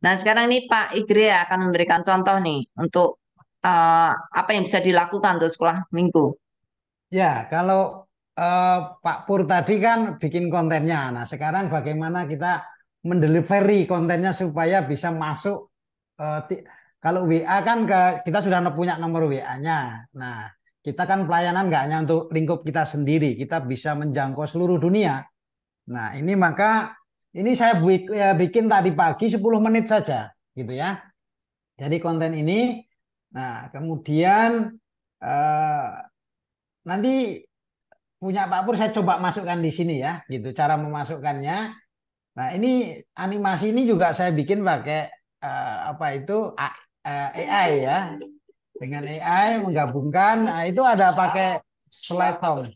Nah, sekarang ini Pak Igri akan memberikan contoh nih untuk eh, apa yang bisa dilakukan untuk sekolah minggu. Ya, kalau eh, Pak Pur tadi kan bikin kontennya. Nah, sekarang bagaimana kita mendelivery kontennya supaya bisa masuk. eh, ti- Kalau WA kan kita sudah punya nomor WA-nya. Nah, kita kan pelayanan nggak hanya untuk lingkup kita sendiri, kita bisa menjangkau seluruh dunia. Nah, ini maka ini saya bikin tadi pagi 10 menit saja, gitu ya. Jadi konten ini, nah kemudian eh, nanti punya Pak Pur saya coba masukkan di sini ya, gitu cara memasukkannya. Nah ini animasi ini juga saya bikin pakai apa itu AI ya, dengan AI menggabungkan. Nah, itu ada pakai slide tone.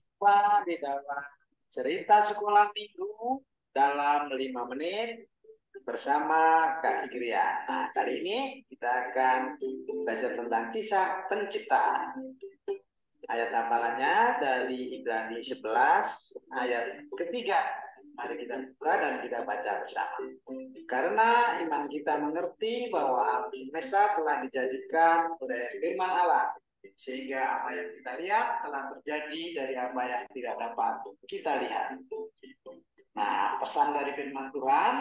Di dalam cerita sekolah minggu dalam 5 menit bersama Kak Igria. Nah, kali ini kita akan belajar tentang kisah penciptaan. Ayat hafalannya dari Ibrani 11 ayat ketiga. Mari kita buka dan kita baca bersama. Karena iman kita mengerti bahwa alam semesta telah dijadikan oleh firman Allah, sehingga apa yang kita lihat telah terjadi dari apa yang tidak dapat kita lihat. Nah, pesan dari firman Tuhan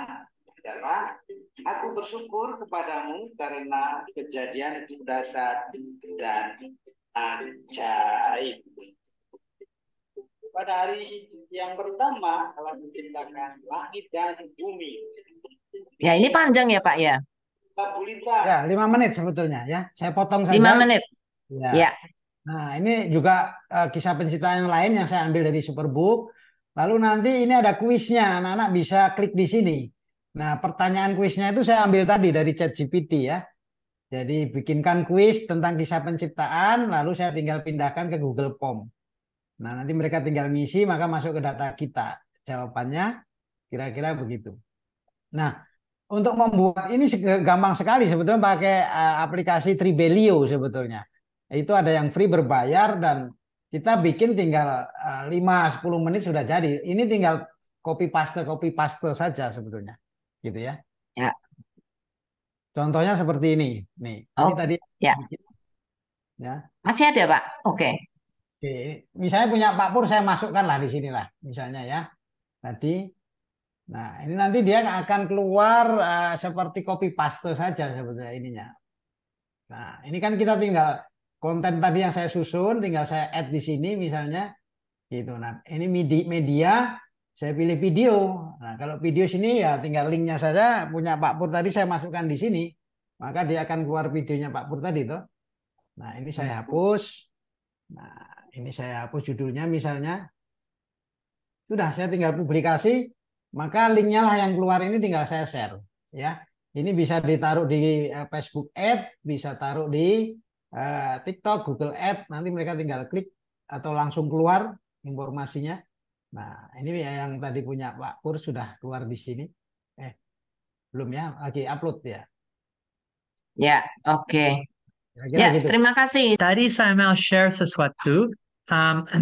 adalah aku bersyukur kepadamu karena kejadian itu dasar dan ajaib. Pada hari yang pertama Allah menciptakan langit dan bumi. Ya, ini panjang ya Pak ya. Ya, 5 menit sebetulnya ya. Saya potong saja. 5 menit. Ya. Ya, Nah, ini juga kisah penciptaan yang lain yang saya ambil dari Superbook. Lalu nanti ini ada kuisnya, anak-anak bisa klik di sini. Nah, pertanyaan kuisnya itu saya ambil tadi dari ChatGPT ya. Jadi bikinkan kuis tentang kisah penciptaan, lalu saya tinggal pindahkan ke Google Form. Nah, nanti mereka tinggal ngisi, maka masuk ke data kita. Jawabannya kira-kira begitu. Nah, untuk membuat ini gampang sekali sebetulnya pakai aplikasi Tribelio sebetulnya. Itu ada yang free berbayar dan kita bikin tinggal 5-10 menit sudah jadi. Ini tinggal copy paste saja sebetulnya. Gitu ya. ya. Contohnya seperti ini. Nih, ini Oh, tadi ya. ya. Masih ada Pak. Oke. Oke, misalnya punya Pak Pur saya masukkan lah di sinilah misalnya ya. Tadi nah, ini nanti dia akan keluar seperti copy paste saja sebetulnya ininya. Nah, ini kan kita tinggal konten tadi yang saya susun, tinggal saya add di sini misalnya, gitu. Nah, ini media, saya pilih video. Nah, kalau video sini ya tinggal linknya saja punya Pak Pur tadi saya masukkan di sini, maka dia akan keluar videonya Pak Pur tadi tuh. Nah, ini saya hapus. Nah, ini saya hapus judulnya misalnya. Sudah, saya tinggal publikasi, maka linknya lah yang keluar ini tinggal saya share. Ya, ini bisa ditaruh di Facebook Ad, bisa taruh di TikTok, Google Ad. Nanti mereka tinggal klik atau langsung keluar informasinya. Nah, ini yang tadi punya Pak Pur sudah keluar di sini. Belum ya, lagi upload ya. Ya, oke. Kira-kira Ya, gitu. terima kasih. Tadi saya mau share sesuatu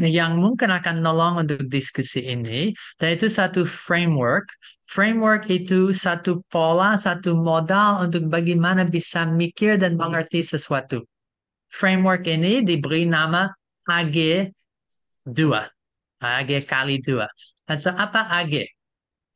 yang mungkin akan nolong untuk diskusi ini, yaitu satu framework. Framework itu satu pola, satu modal untuk bagaimana bisa mikir dan mengerti sesuatu. Framework ini diberi nama AG2. AG kali 2. Dan so, apa AG?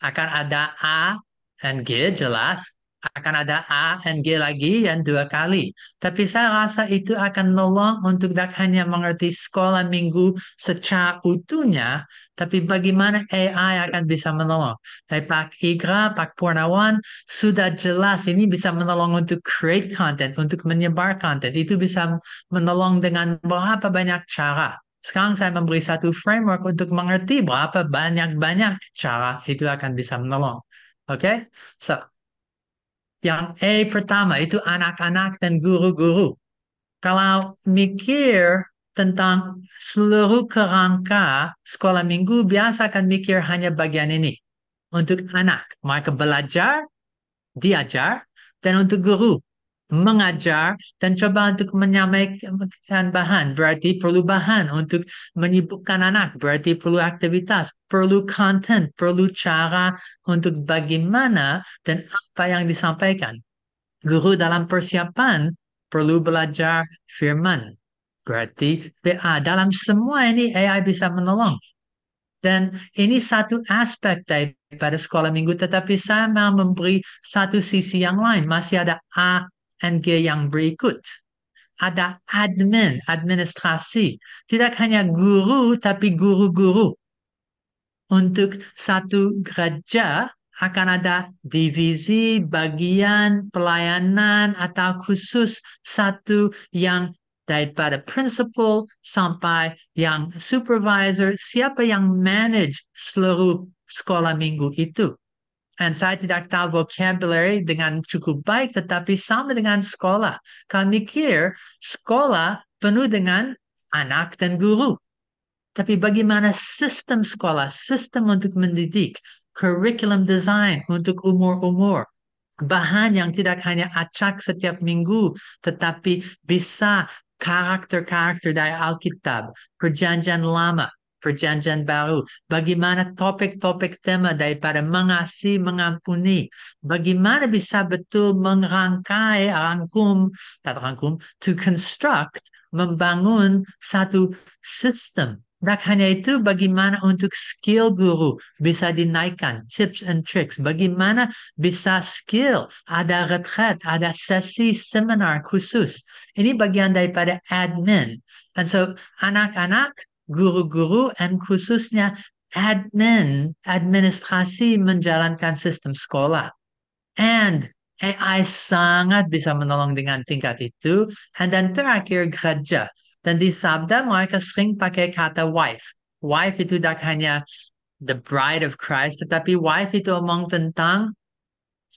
Akan ada A dan G jelas, akan ada A dan G lagi yang 2 kali. Tapi saya rasa itu akan nolong untuk tidak hanya mengerti sekolah minggu secara utuhnya, tapi bagaimana AI akan bisa menolong. Dari Pak Igra, Pak Purnawan, sudah jelas ini bisa menolong untuk create content, untuk menyebar content. Itu bisa menolong dengan berapa banyak cara. Sekarang saya memberi satu framework untuk mengerti berapa banyak-banyak cara itu akan bisa menolong. Oke? So, yang A pertama itu anak-anak dan guru-guru. Kalau mikir tentang seluruh kerangka sekolah minggu, biasa akan mikir hanya bagian ini. Untuk anak, mereka belajar, diajar, dan untuk guru, mengajar dan coba untuk menyampaikan bahan. Berarti perlu bahan untuk menyibukkan anak. Berarti perlu aktivitas, perlu konten, perlu cara untuk bagaimana dan apa yang disampaikan. Guru dalam persiapan perlu belajar firman. Berarti dalam semua ini AI bisa menolong. Dan ini satu aspek daripada sekolah minggu, tetapi saya mau memberi satu sisi yang lain. Masih ada A and G yang berikut. Ada administrasi. Tidak hanya guru, tapi guru-guru. Untuk satu gereja akan ada divisi, bagian, pelayanan, atau khusus satu yang daripada principal sampai yang supervisor, siapa yang manage seluruh sekolah minggu itu. Dan saya tidak tahu vocabulary dengan cukup baik, tetapi sama dengan sekolah. Kami mikir sekolah penuh dengan anak dan guru. Tapi bagaimana sistem sekolah, sistem untuk mendidik, curriculum design untuk umur-umur, bahan yang tidak hanya acak setiap minggu, tetapi bisa karakter-karakter dari Alkitab, Perjanjian Lama, Perjanjian Baru, bagaimana topik-topik tema daripada mengasihi, mengampuni, bagaimana bisa betul merangkai, to construct, membangun satu sistem. Tak hanya itu, bagaimana untuk skill guru bisa dinaikkan, tips and tricks, bagaimana bisa skill, ada retret, ada sesi seminar khusus. Ini bagian daripada admin. Dan so, anak-anak, guru-guru, dan khususnya administrasi menjalankan sistem sekolah. And AI sangat bisa menolong dengan tingkat itu. Dan terakhir, gereja. Dan di sabda mereka sering pakai kata wife. Wife itu tak hanya the bride of Christ, tetapi wife itu omong tentang,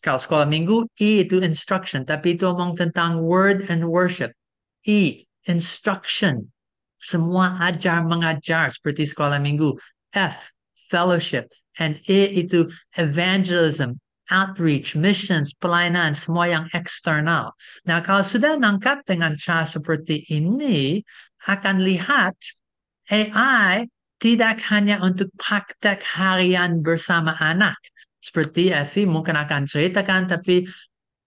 kalau sekolah minggu, E itu instruction, tapi itu omong tentang word and worship. E, instruction. Semua ajar mengajar seperti sekolah minggu. F, fellowship. And E itu evangelism, outreach, missions, pelayanan, semua yang eksternal. Nah, kalau sudah nangkap dengan cara seperti ini, akan lihat AI tidak hanya untuk praktek harian bersama anak. Seperti Effie mungkin akan ceritakan, tapi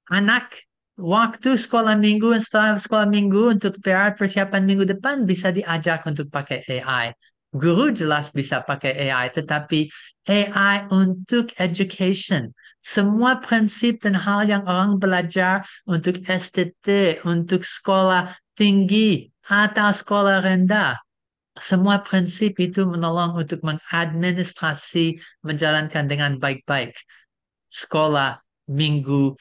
anak waktu sekolah minggu dan setelah sekolah minggu untuk persiapan minggu depan bisa diajak untuk pakai AI. Guru jelas bisa pakai AI, tetapi AI untuk education. Semua prinsip dan hal yang orang belajar untuk STT, untuk sekolah tinggi atau sekolah rendah. Semua prinsip itu menolong untuk mengadministrasi, menjalankan dengan baik-baik sekolah minggu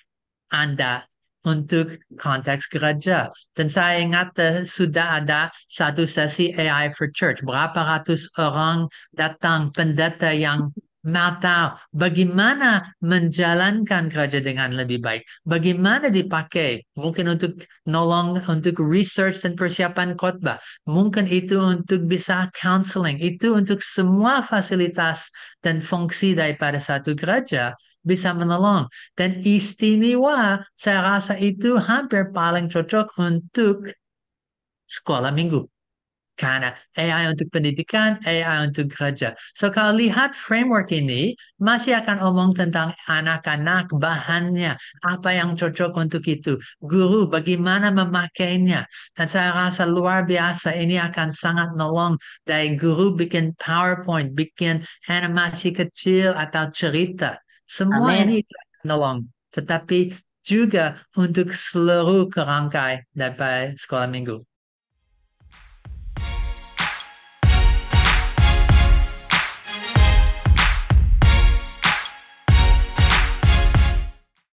Anda untuk konteks gereja. Dan saya ingat sudah ada satu sesi AI for Church. Berapa ratus orang datang, pendeta yang mau tahu bagaimana menjalankan gereja dengan lebih baik. Bagaimana dipakai. Mungkin untuk nolong, untuk research dan persiapan khotbah. Mungkin itu untuk bisa counseling. Itu untuk semua fasilitas dan fungsi daripada satu gereja bisa menolong. Dan istimewa, saya rasa itu hampir paling cocok untuk sekolah minggu. Karena AI untuk pendidikan, AI untuk gereja. So kalau lihat framework ini, masih akan omong tentang anak-anak, bahannya, apa yang cocok untuk itu. Guru, bagaimana memakainya. Dan saya rasa luar biasa, ini akan sangat nolong dari guru bikin PowerPoint, bikin animasi kecil atau cerita. Semua Amin. ini akan nolong. Tetapi juga untuk seluruh kerangkai daripada sekolah minggu.